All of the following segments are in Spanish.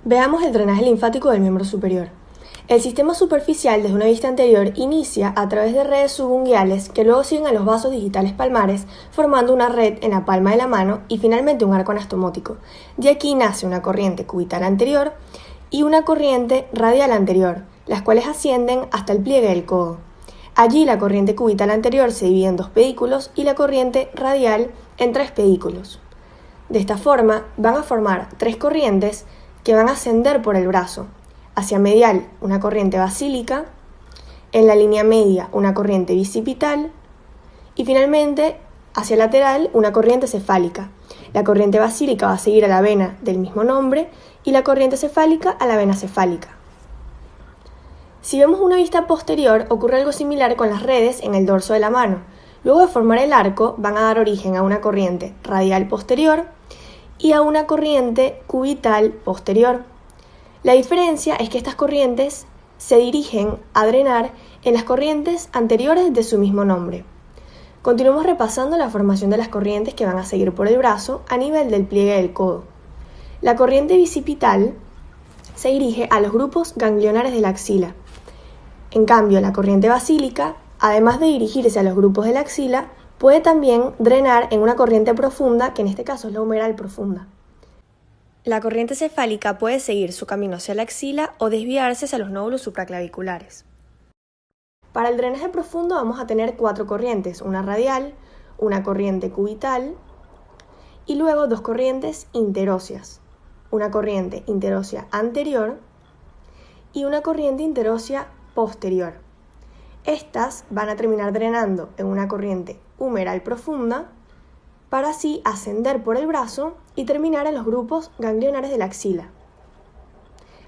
Veamos el drenaje linfático del miembro superior. El sistema superficial desde una vista anterior inicia a través de redes subunguiales que luego siguen a los vasos digitales palmares formando una red en la palma de la mano y finalmente un arco anastomótico. De aquí nace una corriente cubital anterior y una corriente radial anterior, las cuales ascienden hasta el pliegue del codo. Allí la corriente cubital anterior se divide en 2 pedículos y la corriente radial en 3 pedículos. De esta forma van a formar 3 corrientes que van a ascender por el brazo. Hacia medial una corriente basílica, en la línea media una corriente bicipital y finalmente hacia lateral una corriente cefálica. La corriente basílica va a seguir a la vena del mismo nombre y la corriente cefálica a la vena cefálica. Si vemos una vista posterior ocurre algo similar con las redes en el dorso de la mano. Luego de formar el arco van a dar origen a una corriente radial posterior y a una corriente cubital posterior. La diferencia es que estas corrientes se dirigen a drenar en las corrientes anteriores de su mismo nombre. Continuamos repasando la formación de las corrientes que van a seguir por el brazo a nivel del pliegue del codo. La corriente bicipital se dirige a los grupos ganglionares de la axila. En cambio, la corriente basílica, además de dirigirse a los grupos de la axila, puede también drenar en una corriente profunda, que en este caso es la humeral profunda. La corriente cefálica puede seguir su camino hacia la axila o desviarse hacia los nódulos supraclaviculares. Para el drenaje profundo vamos a tener 4 corrientes, una radial, una corriente cubital y luego 2 corrientes interóseas, una corriente interósea anterior y una corriente interósea posterior. Estas van a terminar drenando en una corriente humeral profunda para así ascender por el brazo y terminar en los grupos ganglionares de la axila.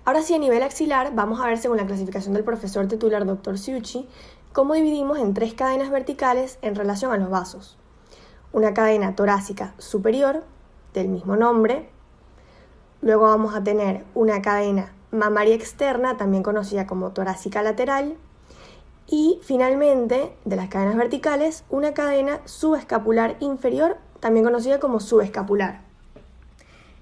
Ahora sí, a nivel axilar, vamos a ver según la clasificación del profesor titular Dr. Ciucci, cómo dividimos en 3 cadenas verticales en relación a los vasos. Una cadena torácica superior, del mismo nombre. Luego vamos a tener una cadena mamaria externa, también conocida como torácica lateral. Y finalmente, de las cadenas verticales, una cadena subescapular inferior, también conocida como subescapular.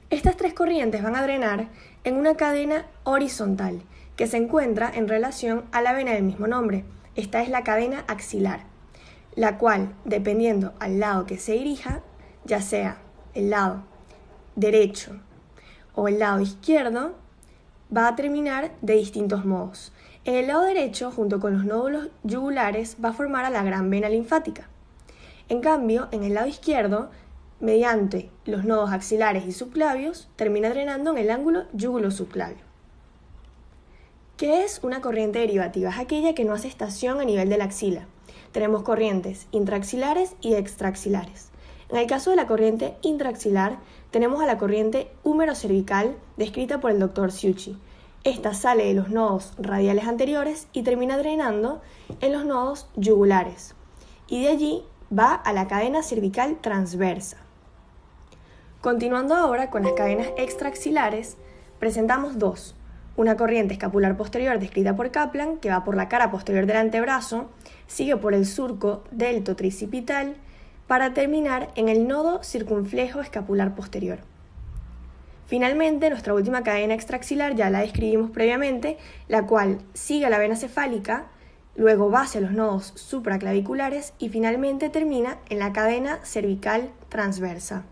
Estas 3 corrientes van a drenar en una cadena horizontal que se encuentra en relación a la vena del mismo nombre. Esta es la cadena axilar, la cual, dependiendo al lado que se dirija, ya sea el lado derecho o el lado izquierdo, va a terminar de distintos modos. En el lado derecho, junto con los nódulos yugulares, va a formar a la gran vena linfática. En cambio, en el lado izquierdo, mediante los nodos axilares y subclavios, termina drenando en el ángulo yugulo-subclavio. ¿Qué es una corriente derivativa? Es aquella que no hace estación a nivel de la axila. Tenemos corrientes intraaxilares y extraaxilares. En el caso de la corriente intraaxilar, tenemos a la corriente húmero-cervical descrita por el Dr. Ciucci. Esta sale de los nodos radiales anteriores y termina drenando en los nodos yugulares. Y de allí va a la cadena cervical transversa. Continuando ahora con las cadenas extraaxilares, presentamos 2. Una corriente escapular posterior descrita por Kaplan, que va por la cara posterior del antebrazo, sigue por el surco deltotricipital, para terminar en el nodo circunflejo escapular posterior. Finalmente, nuestra última cadena extraaxilar ya la describimos previamente, la cual sigue a la vena cefálica, luego va hacia los nodos supraclaviculares y finalmente termina en la cadena cervical transversa.